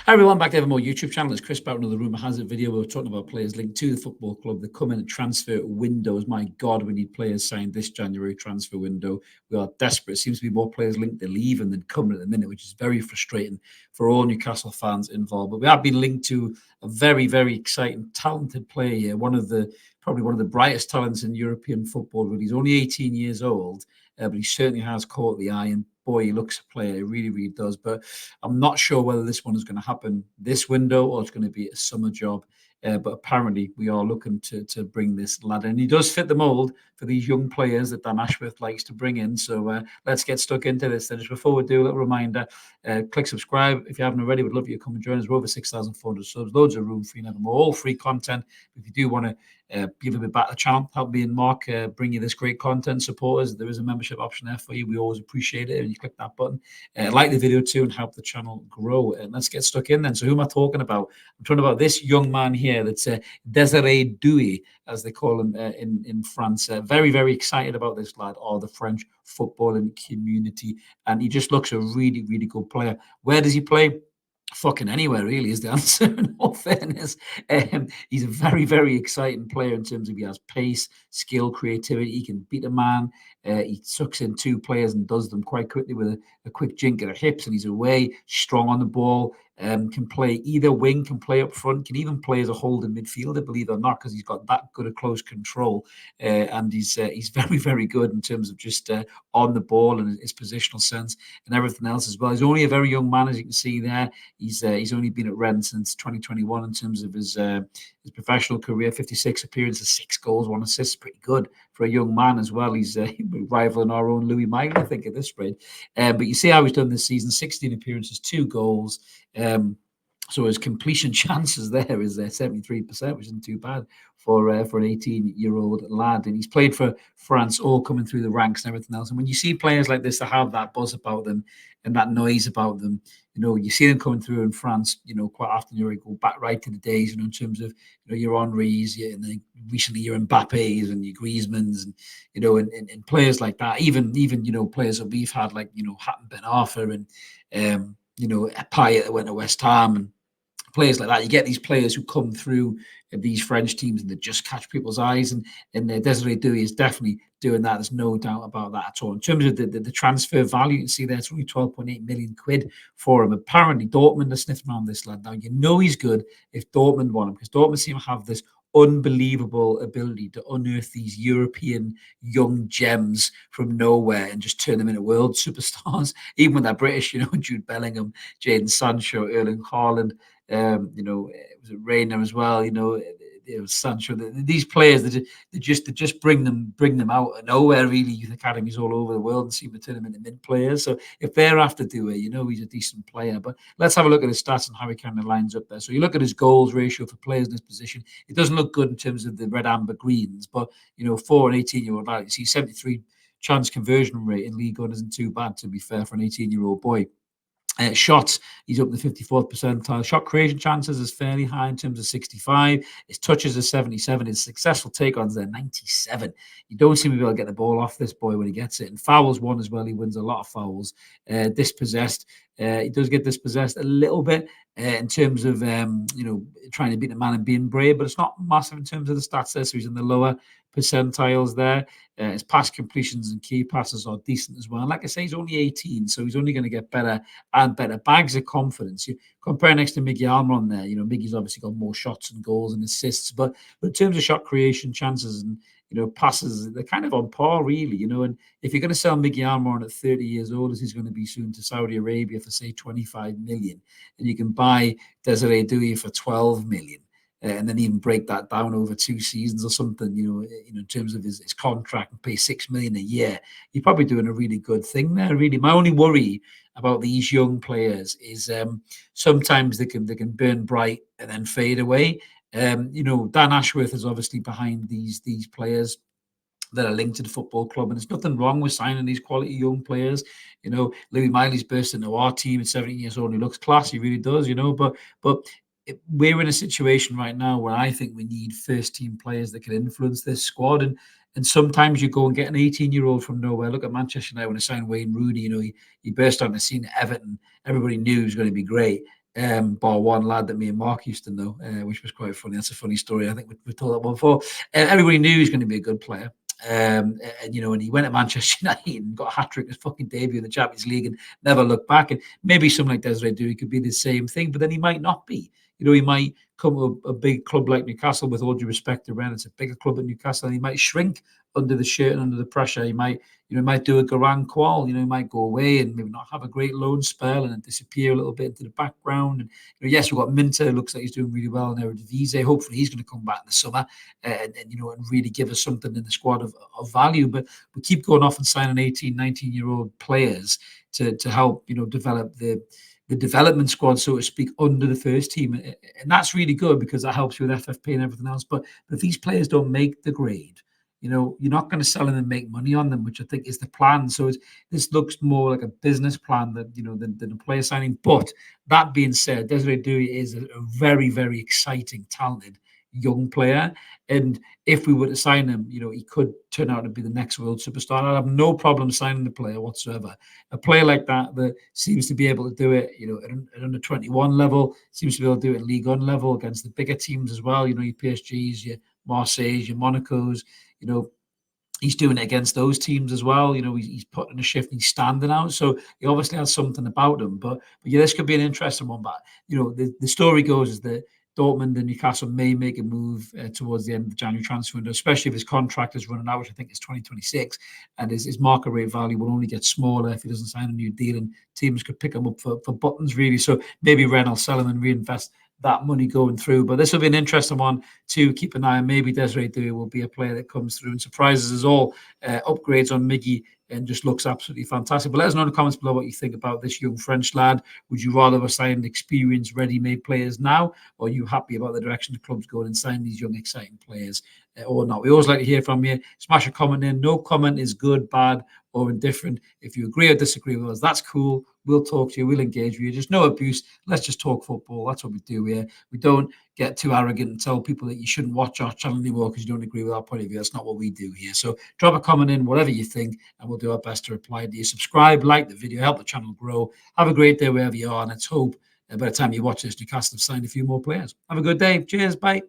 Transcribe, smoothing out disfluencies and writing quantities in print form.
Hi everyone, back to Evermore YouTube channel. It's Chris back with another Rumour Has It video. We're talking about players linked to the football club. The coming transfer windows. My God, we need players signed this January transfer window. We are desperate. It seems to be more players linked to leaving than coming at the minute, which is very frustrating for all Newcastle fans involved. But we have been linked to a very, very exciting, talented player here. Probably one of the brightest talents in European football. Really, he's only 18 years old, but he certainly has caught the eye. And boy, he looks a player. He really, really does. But I'm not sure whether this one is going to happen this window or it's going to be a summer job. But apparently, we are looking to bring this lad in. He does fit the mould for these young players that Dan Ashworth likes to bring in. So let's get stuck into this. Then, just before we do, a little reminder: click subscribe if you haven't already. We'd love you to come and join us. We're over 6,400 subs, loads of room for you, nevermore. All free content. If you do want to give a bit back to the channel, help me and Mark bring you this great content, support us. There is a membership option there for you. We always appreciate it. And you click that button, like the video too, and help the channel grow. And let's get stuck in then. So who am I talking about? I'm talking about this young man here. That's Desiré Doué, as they call him in France. Very, very excited about this lad, or the French footballing community. And he just looks a really, really good player. Where does he play? Fucking anywhere, really, is the answer. In all fairness, he's a very, very exciting player in terms of he has pace, skill, creativity. He can beat a man. He sucks in two players and does them quite quickly with a quick jink at the hips, and he's away, strong on the ball. Can play either wing, can play up front, can even play as a holding midfielder, believe it or not, because he's got that good a close control. And he's very, very good in terms of just on the ball and his positional sense and everything else as well. He's only a very young man, as you can see there. He's only been at Rennes since 2021 in terms of his professional career. 56 appearances, 6 goals, 1 assist. Pretty good for a young man as well. He's rivaling our own Louis Miley, I think, at this rate. But you see how he's done this season: 16 appearances, 2 goals. So his completion chances there is 73%, which isn't too bad for an 18-year-old lad. And he's played for France, all coming through the ranks and everything else. And when you see players like this that have that buzz about them and that noise about them, you see them coming through in France, quite often you go back right to the days, in terms of, your Henrys, and then recently your Mbappés and your Griezmanns and players like that. Even players that we've had like, Hatton Ben Arthur and, Payet that went to West Ham and players like that. You get these players who come through these French teams and they just catch people's eyes. And Desiré Doué is definitely doing that. There's no doubt about that at all. In terms of the transfer value, you can see there it's only 12.8 million quid for him. Apparently, Dortmund are sniffing on this lad. Now, he's good if Dortmund want him, because Dortmund seem to have this unbelievable ability to unearth these European young gems from nowhere and just turn them into world superstars, even when they're British, Jude Bellingham, Jadon Sancho, Erling Haaland, was it Reina as well, Sancho. These players that just bring them out of nowhere, really. Youth academies all over the world and seem to turn them into mid players. So if they're after Doué, he's a decent player. But let's have a look at his stats and how he kind of lines up there. So you look at his goals ratio for players in this position. It doesn't look good in terms of the red, amber, greens, but for an 18-year-old lad, you see 73 chance conversion rate in League One isn't too bad, to be fair, for an 18-year-old boy. Shots, he's up in the 54th percentile. Shot creation chances is fairly high in terms of 65. His touches is 77. His successful take-ons are 97. You don't seem to be able to get the ball off this boy when he gets it. And fouls won as well. He wins a lot of fouls. Dispossessed. He does get dispossessed a little bit in terms of, trying to beat the man and being brave, but it's not massive in terms of the stats there. So he's in the lower percentiles there. His pass completions and key passes are decent as well. And like I say, he's only 18, so he's only going to get better and better. Bags of confidence. You compare next to Miggy Almiron there. Miggy's obviously got more shots and goals and assists, but in terms of shot creation, chances and passes, they're kind of on par, really. And if you're going to sell Miggy Almiron at 30 years old, as he's going to be soon, to Saudi Arabia for say 25 million, and you can buy Desiré Doué for 12 million. And then even break that down over 2 seasons or something, in terms of his contract, and pay 6 million a year, you're probably doing a really good thing there. Really, my only worry about these young players is sometimes they can burn bright and then fade away. Dan Ashworth is obviously behind these players that are linked to the football club, and there's nothing wrong with signing these quality young players. Louis Miley's burst into our team at 17 years old. He looks class, he really does. But we're in a situation right now where I think we need first team players that can influence this squad. And sometimes you go and get an 18-year-old from nowhere. Look at Manchester United when they signed Wayne Rooney. He burst on the scene at Everton. Everybody knew he was going to be great. bar one lad that me and Mark used to know, which was quite funny. That's a funny story. I think we've told that one before. Everybody knew he was going to be a good player. And he went to Manchester United and got a hat-trick his fucking debut in the Champions League and never looked back. And maybe someone like Desiré Doué could be the same thing, but then he might not be. He might come to a big club like Newcastle, with all due respect to Rennes. It's a bigger club at Newcastle, and he might shrink under the shirt and under the pressure. He might do a Garang Qual. He might go away and maybe not have a great loan spell and then disappear a little bit into the background. And yes, we've got Minter, looks like he's doing really well in Eredivisie. Hopefully he's going to come back in the summer and really give us something in the squad of value. But we keep going off and signing 18, 19-year-old players to help develop the development squad, so to speak, under the first team. And that's really good because that helps you with FFP and everything else. But if these players don't make the grade, you're not going to sell them and make money on them, which I think is the plan. So this looks more like a business plan than a player signing. But that being said, Desiré Doué is a very, very exciting, talented young player. And if we were to sign him, he could turn out to be the next world superstar. I'd have no problem signing the player whatsoever. A player like that seems to be able to do it, at under 21 level, seems to be able to do it at Ligue 1 level against the bigger teams as well. Your PSGs, your Marseilles, your Monacos, he's doing it against those teams as well. He's putting a shift, he's standing out. So he obviously has something about him. But yeah, this could be an interesting one. But, the story goes is that Dortmund and Newcastle may make a move towards the end of the January transfer window, especially if his contract is running out, which I think is 2026, and his market rate value will only get smaller if he doesn't sign a new deal, and teams could pick him up for buttons, really. So maybe Rennes will sell him and reinvest that money going through. But this will be an interesting one to keep an eye on. Maybe Desiré Doué will be a player that comes through and surprises us all, upgrades on Miggy, and just looks absolutely fantastic. But let us know in the comments below what you think about this young French lad. Would you rather have signed experienced, ready-made players now, or are you happy about the direction the club's going and signing these young, exciting players or not? We always like to hear from you. Smash a comment in. No comment is good, bad, or indifferent. If you agree or disagree with us, that's cool. We'll talk to you. We'll engage with you. Just no abuse. Let's just talk football. That's what we do here. We don't get too arrogant and tell people that you shouldn't watch our channel anymore because you don't agree with our point of view. That's not what we do here. So drop a comment in, whatever you think, and we'll do our best to reply to you. Subscribe, like the video, help the channel grow. Have a great day wherever you are, and let's hope by the time you watch this, Newcastle have signed a few more players. Have a good day. Cheers. Bye.